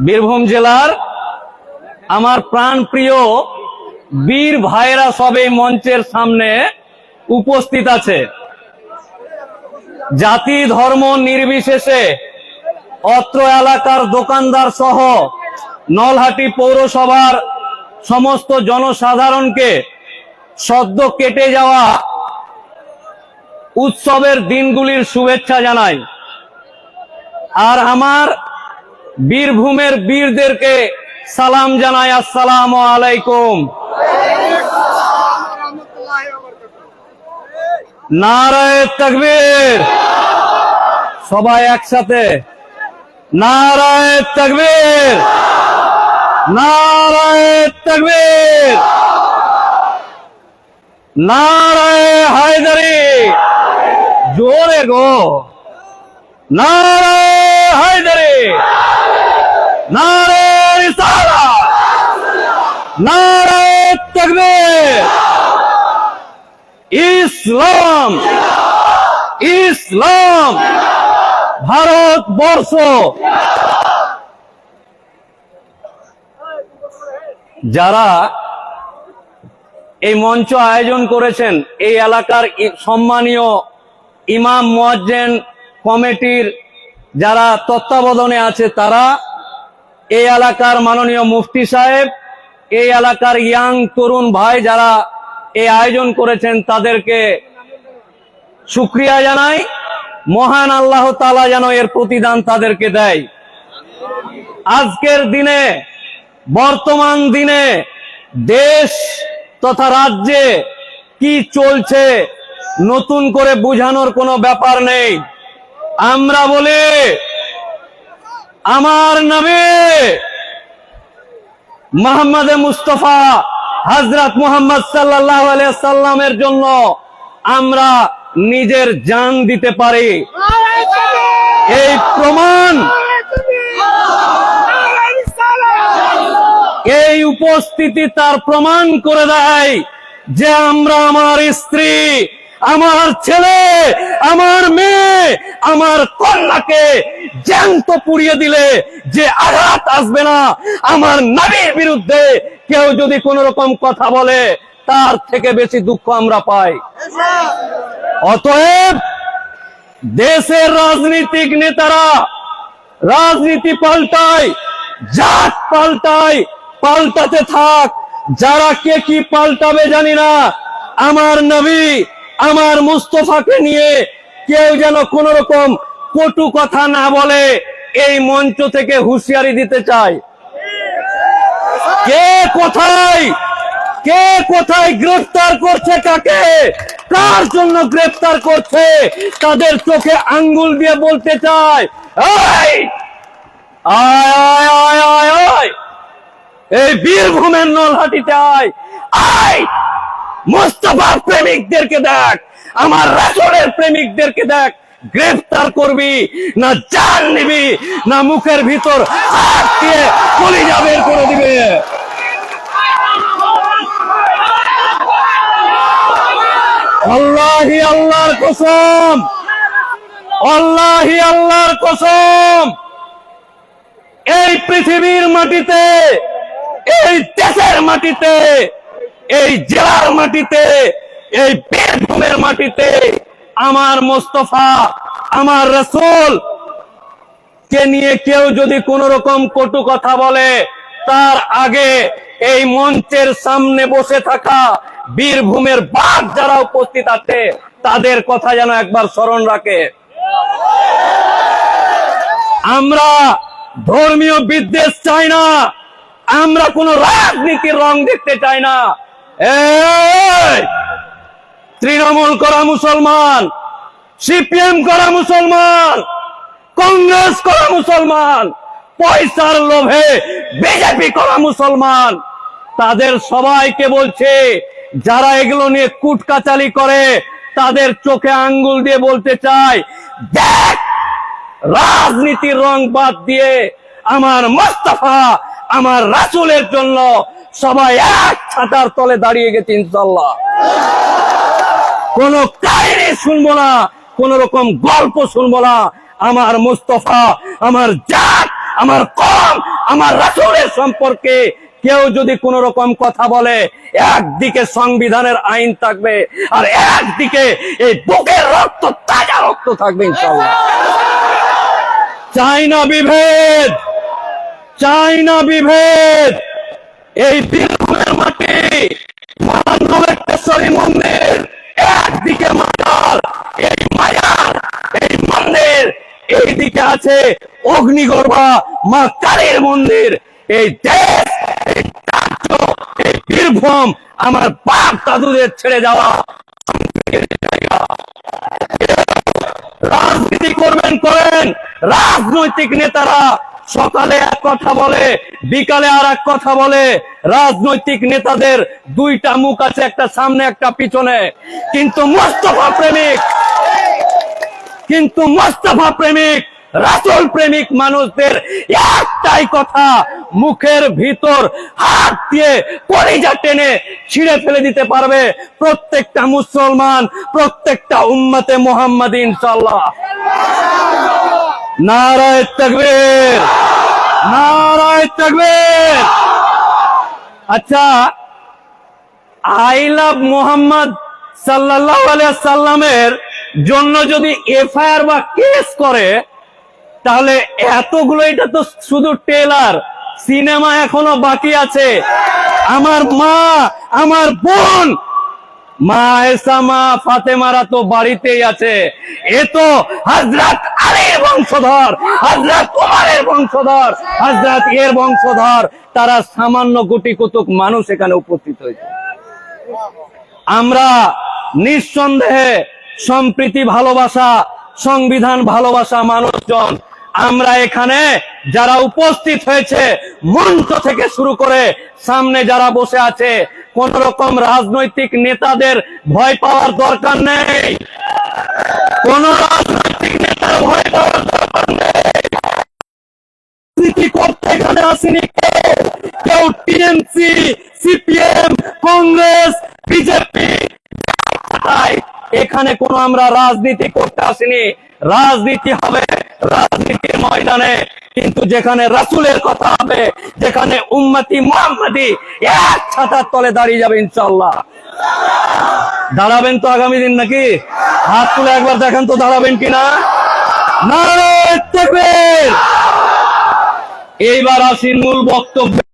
বীরভূম জেলার আমার প্রাণপ্রিয় বীর ভাইরা সবে মঞ্চের সামনে উপস্থিত আছে। জাতি ধর্ম নির্বিশেষে অত্র এলাকার দোকানদার সহ নলহাটি পৌরসভার সমস্ত জনসাধারণকে সদ্য কেটে যাওয়া উৎসবের দিনগুলির শুভেচ্ছা জানাই। আর আমার বীরভূমের বীরদেরকে সালাম জানাই, আসসালামু আলাইকুম। নারায়ে তাকবীর, সবাই একসাথে নারায়ে তাকবীর, নারায়ে তাকবীর, নারায়ে হায়দারি, জোরে গো, নারায়ে হায়দারি, নারায়ে রিসালাত, নারায়ে তাকবীর। ইসলাম ইসলাম, ভারতবর্ষ। যারা এই মঞ্চ আয়োজন করেছেন, এই এলাকার সম্মানীয় ইমাম মুয়াজ্জিন কমিটির যারা তত্ত্বাবধানে আছে, তারা এই এলাকার মাননীয় মুফতি সাহেব, এই এলাকার ইয়াং তরুণ ভাই যারা এই আয়োজন করেছেন, তাদেরকে শুকরিয়া জানাই। মহান আল্লাহ তাআলা যেন এর প্রতিদান তাদেরকে দেয়। আজকের দিনে, বর্তমান দিনে দেশ তথা রাজ্যে কি চলছে নতুন করে বুঝানোর কোনো ব্যাপার নেই। আমরা বলি আমার নবী মুহাম্মদ মুস্তাফা হযরত মুহাম্মদ সাল্লাল্লাহু আলাইহি ওয়াসাল্লামের জন্য আমরা নিজের জান দিতে পারি। এই প্রমাণ, এই উপস্থিতি তার প্রমাণ করে দেয় যে আমরা আমার স্ত্রী, আমার ছেলে, আমার মেয়ে, আমার কন্যাকে জ্যান্ত পুড়িয়ে দিলে যে আঘাত আসবে না, আমার নবীর বিরুদ্ধে কেউ যদি কোন রকম কথা বলে তার থেকে বেশি দুঃখ আমরা পাই। অতএব দেশের রাজনীতিক নেতারা রাজনীতি পাল্টায়, জাত পাল্টায়, পাল্টাতে থাক। যারা কে কি পাল্টাবে জানি না। আমার নবী, আমার মুস্তাফাকে নিয়ে কেউ যেন কোন রকম কটু কথা না বলে, এই মঞ্চ থেকে হুঁশিয়ারি দিতে চাই। কে কোথায় গ্রেফতার করছে, কাকে কার জন্য গ্রেফতার করছে, তাদের চোখে আঙ্গুল দিয়ে বলতে চাই, এই বীরভূমের নলহাটিতে আয়, মুস্তাফা প্রেমিকদেরকে দেখ, আমার রাসূলের প্রেমিকদেরকে দেখ। গ্রেফতার করবি না জান নিবি, না মুখের ভিতর হাত দিয়ে কলিজা বের করে দিবে। আল্লাহি আল্লাহর কসম, আল্লাহি আল্লাহর কসম, এই পৃথিবীর মাটিতে, এই দেশের মাটিতে, এই জেলার মাটিতে, এই বীরভূমের মাটিতে আমার মুস্তাফা, আমার রাসূল কে নিয়ে কেউ যদি কোন রকম কটু কথা বলে, তার আগে এই মঞ্চের সামনে বসে থাকা বীরভূমের বাঘ যারা উপস্থিত আছে, তাদের কথা যেন একবার স্মরণ রাখে। আমরা ধর্মীয় বিদ্বেষ চাই না, আমরা কোন রাজনীতির রং দেখতে চাই না। তৃণমূল করা মুসলমান, সিপিএম করা মুসলমান, কংগ্রেস করা মুসলমান, পয়সার লোভে বিজেপি করা মুসলমান, তাদের সবাইকে বলছে, যারা এগুলো নিয়ে কুটকাচালি করে, তাদের চোখে আঙ্গুল দিয়ে বলতে চাই, দেখ, রাজনীতির রং বাদ দিয়ে আমার মুস্তাফা, আমার রাসূলের জন্য সবাই এক ছাতার তলে দাঁড়িয়ে গেছে ইনশাআল্লাহ। কোন কাহিনী শুনবো না, কোন রকম গল্প শুনবো না। আমার মুস্তাফা, আমার জাত, আমার কওম, আমার রাসূলের সম্পর্কে কেউ যদি কোন রকম কথা বলে, একদিকে সংবিধানের আইন থাকবে আর একদিকে এই বুকের রক্ত, তাজা রক্ত থাকবে ইনশাআল্লাহ। চাই না বিভেদ, চাই না বিভেদ। এই বীরভূমের মাটি, মহানগরেশ্বরী মন্দির একদিকে, মাজার, এই মাজার, এই মন্দির এইদিকে আছে অগ্নিগর্ভা মা কালীর মন্দির। এই দেশ, এই রাজ্য, এই বীরভূম আমার বাপ দাদুদের ছেড়ে যাওয়া জায়গা। রাজনীতি করবেন করেন, রাজনৈতিক নেতারা সকালে এক কথা বলে, বিকালে আর এক কথা বলে। রাজনৈতিক নেতাদের দুইটা মুখ আছে, একটা সামনে একটা পিছনে। কিন্তু মোস্তফা প্রেমিক, রাসূল প্রেমিক মানুষদের একটাই কথা, মুখের ভিতর হাত দিয়ে কলিজা টেনে ছিঁড়ে ফেলে দিতে পারবে প্রত্যেকটা মুসলমান, প্রত্যেকটা উম্মতে মুহাম্মাদি ইনশাআল্লাহ। নারায়ে তাকবীর, নারায়ে তাকবীর। আচ্ছা, আই লাভ মোহাম্মদ সাল্লাল্লাহু আলাইহি সাল্লামের জন্য যদি এফআইআর বা কেস করে, তাহলে এতগুলো, এটা তো শুধু ট্রেলার, সিনেমা এখনো বাকি আছে। আমার মা, আমার বোন, মা আয়েশা, মা ফাতেমারা তো বাড়িতেই আছে। এ তো হযরত আলীর বংশধর, হযরত ওমরের বংশধর, হযরত এর বংশধর। তারা সামান্য গুটি কতক মানুষ এখানে উপস্থিত হয়েছে। আমরা নিঃসন্দেহে সম্প্রীতি ভালোবাসা, সংবিধান ভালোবাসা মানুষজন, আমরা এখানে যারা উপস্থিত হয়েছে, মঞ্চ থেকে শুরু করে সামনে যারা বসে আছে, কোন রকম রাজনৈতিক নেতাদের ভয় পাওয়ার দরকার নেই। কোন রাজনৈতিক নেতার ভয় পাওয়ার দরকার নেই। রাজনীতি করতে এখানে আসেনি কেউ টিএমসি, সিপিএম, কংগ্রেস, বিজেপি। এখানে কোন আমরা রাজনীতি করতে আসিনি। রাজনীতি হবে রাজনীতির ময়দানে, কিন্তু যেখানে রাসূলের কথা হবে, যেখানে উম্মতি মুহাম্মাদি এক ছাতার তলে দাঁড়িয়ে যাবে ইনশাআল্লাহ। দাঁড়াবেন তো আগামী দিন নাকি? হাত তুলে একবার দেখেন তো দাঁড়াবেন কিনা। নারায়ে তাকবীর। এইবার আসি মূল বক্তব্য।